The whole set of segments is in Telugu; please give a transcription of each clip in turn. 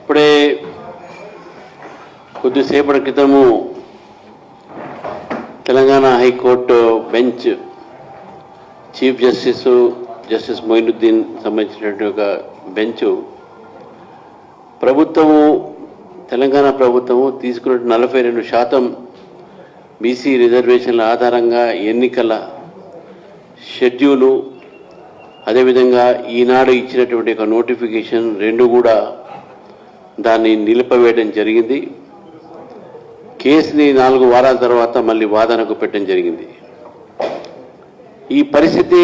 ఇప్పుడే కొద్దిసేపటి క్రితము Telangana high court bench chief justice Moinuddin సంబంధించినటువంటి ఒక బెంచ్ తెలంగాణ ప్రభుత్వము తీసుకున్న 42% బీసీ రిజర్వేషన్ల ఆధారంగా ఎన్నికల షెడ్యూలు అదేవిధంగా ఈనాడు ఇచ్చినటువంటి ఒక నోటిఫికేషన్ రెండు కూడా దాన్ని నిలిపివేయడం జరిగింది. కేసుని 4 వారాల తర్వాత మళ్ళీ వాదనకు పెట్టడం జరిగింది. ఈ పరిస్థితి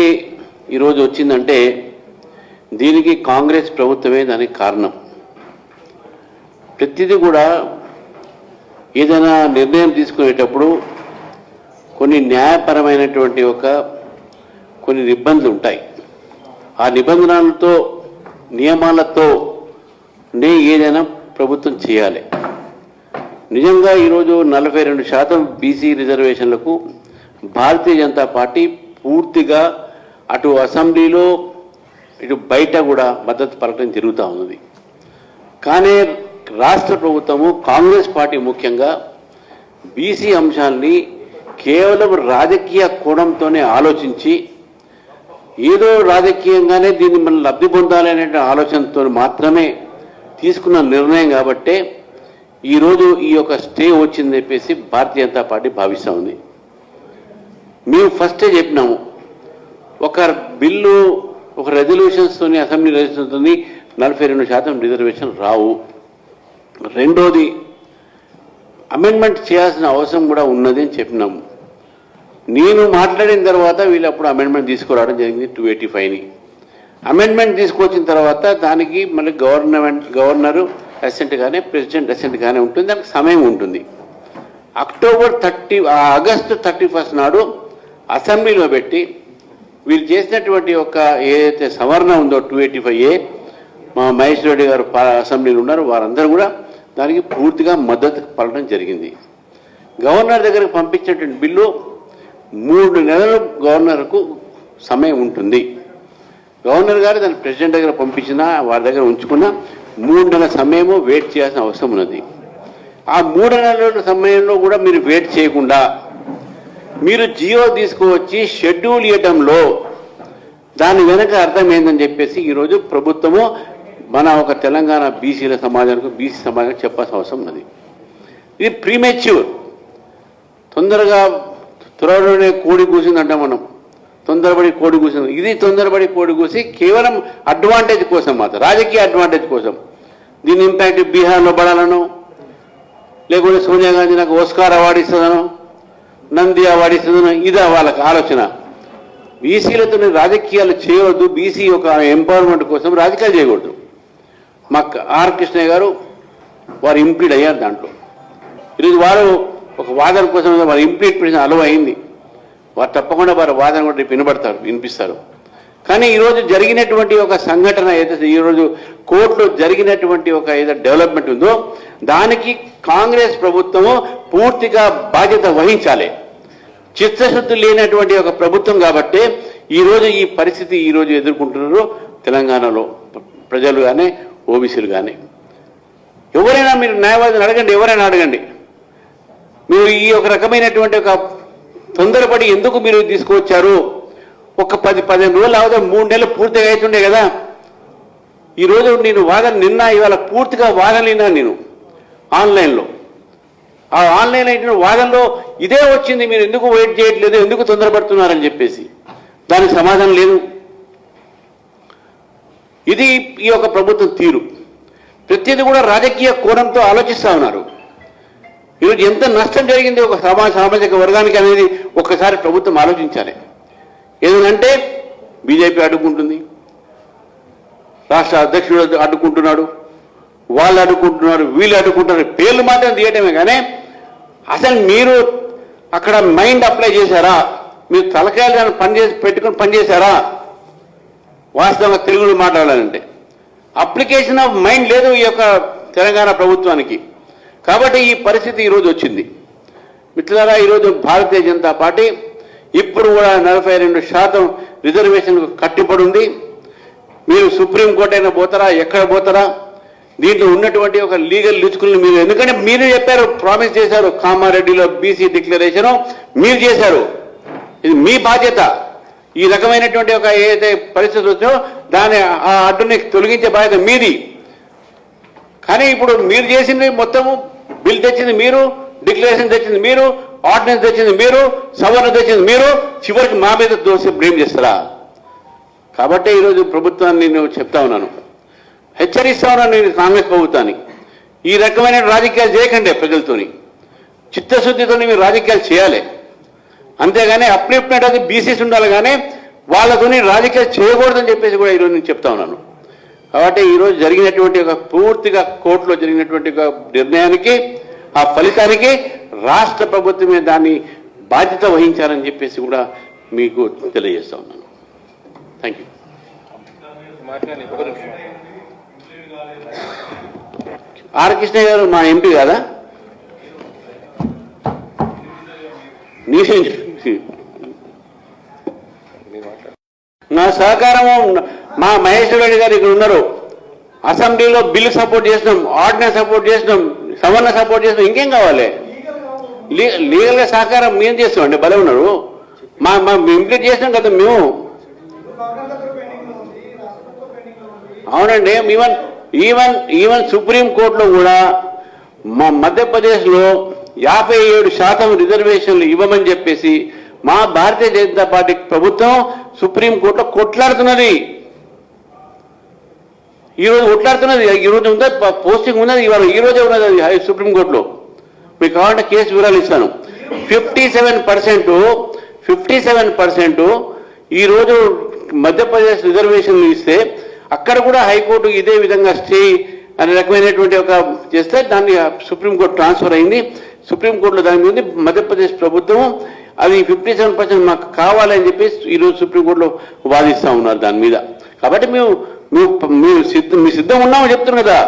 ఈరోజు వచ్చిందంటే దీనికి కాంగ్రెస్ ప్రభుత్వమే దానికి కారణం. ప్రతిదీ కూడా ఏదైనా నిర్ణయం తీసుకునేటప్పుడు కొన్ని న్యాయపరమైనటువంటి కొన్ని నిబంధనలు ఉంటాయి. ఆ నిబంధనలతో నియమాలతో ఏదైనా ప్రభుత్వం చేయాలి. నిజంగా ఈరోజు 42% బీసీ రిజర్వేషన్లకు భారతీయ జనతా పార్టీ పూర్తిగా అటు అసెంబ్లీలో ఇటు బయట కూడా మద్దతు పలకడం జరుగుతూ ఉన్నది. కానీ రాష్ట్ర ప్రభుత్వము కాంగ్రెస్ పార్టీ ముఖ్యంగా బీసీ అంశాన్ని కేవలం రాజకీయ కోణంతోనే ఆలోచించి ఏదో రాజకీయంగానే దీన్ని మనం లబ్ధి పొందాలనే ఆలోచనతో మాత్రమే తీసుకున్న నిర్ణయం కాబట్టే ఈరోజు ఈ యొక్క స్టే వచ్చిందని చెప్పేసి భారతీయ జనతా పార్టీ భావిస్తూ ఉంది. మేము ఫస్టే చెప్పినాము, ఒక బిల్లు ఒక రెజల్యూషన్స్తోని అసెంబ్లీ రెజల్యూషన్తో 42% రిజర్వేషన్ రావు. రెండోది అమెండ్మెంట్ చేయాల్సిన అవసరం కూడా ఉన్నది అని చెప్పినాము. నేను మాట్లాడిన తర్వాత వీళ్ళు అప్పుడు అమెండ్మెంట్ తీసుకురావడం జరిగింది. 285ని అమెండ్మెంట్ తీసుకొచ్చిన తర్వాత దానికి మళ్ళీ గవర్నరు అసెంట్ కానీ ప్రెసిడెంట్ అసెంట్ కానీ ఉంటుంది, దానికి సమయం ఉంటుంది. ఆగస్టు 31 నాడు అసెంబ్లీలో పెట్టి వీళ్ళు చేసినటువంటి ఏదైతే సవరణ ఉందో 285A మా మహేష్ రెడ్డి గారు అసెంబ్లీలో ఉన్నారు, వారందరూ కూడా దానికి పూర్తిగా మద్దతు పలకడం జరిగింది. గవర్నర్ దగ్గరకు పంపించినటువంటి బిల్లు 3 నెలలు గవర్నర్కు సమయం ఉంటుంది. గవర్నర్ గారు దాన్ని ప్రెసిడెంట్ దగ్గర పంపించినా వారి దగ్గర ఉంచుకున్న 3 నెలల సమయము వెయిట్ చేయాల్సిన అవసరం ఉన్నది. ఆ 3 నెలల సమయంలో కూడా మీరు వెయిట్ చేయకుండా మీరు జియో తీసుకువచ్చి షెడ్యూల్ ఇవ్వడంలో దాని వెనక అర్థం ఏందని చెప్పేసి ఈరోజు ప్రభుత్వము మన తెలంగాణ బీసీ సమాజానికి చెప్పాల్సిన అవసరం ఉన్నది. ఇది ప్రీమెచ్యూర్, త్వరలోనే కోడి కూసిందంట మనం, తొందరపడి కోడి కూసింది. ఇది తొందరపడి కోడి కూసి కేవలం అడ్వాంటేజ్ కోసం మాత్రం, రాజకీయ అడ్వాంటేజ్ కోసం. దీని ఇంపాక్ట్ బీహార్లో పడాలను, లేకుంటే సోనియా గాంధీ నాకు ఓస్కార్ అవార్డు ఇస్తుందనో, నంది అవార్డు ఇస్తుందనో, ఇదా వాళ్ళకి ఆలోచన. బీసీలతో రాజకీయాలు చేయవద్దు, బీసీ ఎంపవర్మెంట్ కోసం రాజకీయాలు చేయకూడదు. మా ఆర్ కృష్ణయ్య గారు వారు ఇంప్లీడ్ అయ్యారు దాంట్లో. ఈరోజు వారు ఒక వాదన కోసం వారు ఇంప్లీడ్ అలవ్ అయింది. వారు తప్పకుండా వారి వాదన కూడా వినిపిస్తారు. కానీ ఈరోజు జరిగినటువంటి సంఘటన ఏదైతే ఈరోజు కోర్టులో జరిగినటువంటి ఏదో డెవలప్మెంట్ ఉందో దానికి కాంగ్రెస్ ప్రభుత్వము పూర్తిగా బాధ్యత వహించాలి. చిత్తశుద్ధి లేనటువంటి ప్రభుత్వం కాబట్టి ఈరోజు ఈ పరిస్థితి ఈరోజు ఎదుర్కొంటున్నారు తెలంగాణలో ప్రజలు కానీ ఓబీసీలు కానీ. ఎవరైనా మీరు న్యాయవాదిని అడగండి, ఎవరైనా అడగండి, మీరు ఈ రకమైనటువంటి తొందరపడి ఎందుకు మీరు తీసుకువచ్చారు? 10-15 రోజులు అవదా, 3 నెలలు పూర్తిగా అవుతుండే కదా. ఈరోజు నేను ఇవాళ పూర్తిగా వాదన విన్నాను నేను ఆన్లైన్లో. ఆ ఆన్లైన్ అయిన వాదనలో ఇదే వచ్చింది, మీరు ఎందుకు వెయిట్ చేయట్లేదు, ఎందుకు తొందరపడుతున్నారని చెప్పేసి. దానికి సమాధానం లేదు. ఇది ఈ ప్రభుత్వం తీరు. ప్రతిదీ కూడా రాజకీయ కోణంతో ఆలోచిస్తూ ఉన్నారు. ఈరోజు ఎంత నష్టం జరిగింది సామాజిక వర్గానికి అనేది ఒక్కసారి ప్రభుత్వం ఆలోచించాలి. ఏదంటే బీజేపీ అడ్డుకుంటుంది, రాష్ట్ర అధ్యక్షుడు అడ్డుకుంటున్నాడు, వాళ్ళు అడ్డుకుంటున్నారు, వీళ్ళు అడ్డుకుంటున్నారు, పేర్లు మాత్రం తీయటమే. కానీ అసలు మీరు అక్కడ మైండ్ అప్లై చేశారా? మీరు తలకాయలు పెట్టుకుని పనిచేశారా? వాస్తవంగా తెలుగులో మాట్లాడాలంటే అప్లికేషన్ ఆఫ్ మైండ్ లేదు ఈ తెలంగాణ ప్రభుత్వానికి. కాబట్టి ఈ పరిస్థితి ఈరోజు వచ్చింది. మిత్రులారా, ఈరోజు భారతీయ జనతా పార్టీ ఇప్పుడు కూడా 42% రిజర్వేషన్కు కట్టుబడి ఉంది. మీరు సుప్రీంకోర్టు అయినా పోతారా, ఎక్కడ పోతారా? దీంట్లో ఉన్నటువంటి ఒక లీగల్ లిచుకులను మీరు, ఎందుకంటే మీరు చెప్పారు, ప్రామిస్ చేశారు, కామారెడ్డిలో బీసీ డిక్లరేషన్ మీరు చేశారు, ఇది మీ బాధ్యత. ఈ రకమైనటువంటి ఒక ఏదైతే పరిస్థితి వచ్చినో దాని ఆ అడ్డుని తొలగించే బాధ్యత మీది. కానీ ఇప్పుడు మీరు చేసింది మొత్తము, బిల్ తెచ్చింది మీరు, డిక్లరేషన్ తెచ్చింది మీరు, ఆర్డినెన్స్ తెచ్చింది మీరు, సవరణ తెచ్చింది మీరు, చివరికి మా మీద దోషి బ్లేమ్ చేస్తారా? కాబట్టి ఈరోజు ప్రభుత్వాన్ని నేను చెప్తా ఉన్నాను, హెచ్చరిస్తా ఉన్నాను నేను కాంగ్రెస్ ప్రభుత్వాన్ని, ఈ రకమైన రాజకీయాలు చేయకండి ప్రజలతోని, చిత్తశుద్ధితో మీరు రాజకీయాలు చేయాలి. అంతేగాని అప్లిఫ్ట్మెంట్ అది బీసీస్ ఉండాలి, కానీ వాళ్ళతోని రాజకీయాలు చేయకూడదని చెప్పేసి కూడా ఈరోజు నేను చెప్తా ఉన్నాను. కాబట్టి ఈరోజు జరిగినటువంటి ఒక పూర్తిగా కోర్టులో జరిగినటువంటి ఒక నిర్ణయానికి, ఆ ఫలితానికి రాష్ట్ర ప్రభుత్వమే దాన్ని బాధ్యత వహించాలని చెప్పేసి కూడా మీకు తెలియజేస్తా ఉన్నాను. Thank you. ఆర్ కృష్ణ గారు మా ఎంపీ కదా, నా సహకారము, మా మహేశ్వర రెడ్డి గారు ఇక్కడ ఉన్నారు, అసెంబ్లీలో బిల్లు సపోర్ట్ చేసినాం, ఆర్డినెన్స్ సపోర్ట్ చేసినాం, సవరణ సపోర్ట్ చేసినాం, ఇంకేం కావాలి? లీగల్ గా సహకారం మేము చేస్తామండి, భలే ఉన్నారు. మా ఇంప్లీట్ చేసినాం కదా మేము. అవునండి, ఈవెన్ సుప్రీం కోర్టులో కూడా మా మధ్యప్రదేశ్లో 57% రిజర్వేషన్లు ఇవ్వమని చెప్పేసి మా భారతీయ జనతా పార్టీ ప్రభుత్వం సుప్రీం కోర్టులో కొట్లాడుతున్నది. ఈరోజు కొట్లాడుతున్నది, ఈరోజు ఉన్నది, పోస్టింగ్ ఉన్నది, ఇవాళ ఈ రోజే ఉన్నది అది సుప్రీంకోర్టులో. మీకు కావాలంటే కేసు వివరాలు ఇస్తాను. 57% ఈరోజు మధ్యప్రదేశ్ రిజర్వేషన్లు ఇస్తే అక్కడ కూడా హైకోర్టు ఇదే విధంగా స్టే అనే రకమైనటువంటి ఒక చేస్తే దాన్ని సుప్రీంకోర్టు ట్రాన్స్ఫర్ అయింది. సుప్రీంకోర్టులో దాని మీద మధ్యప్రదేశ్ ప్రభుత్వం అది 57% మాకు కావాలని చెప్పేసి ఈరోజు సుప్రీంకోర్టులో వాదిస్తూ ఉన్నారు దాని మీద. కాబట్టి మీ సిద్ధం ఉన్నామని చెప్తున్నాం కదా.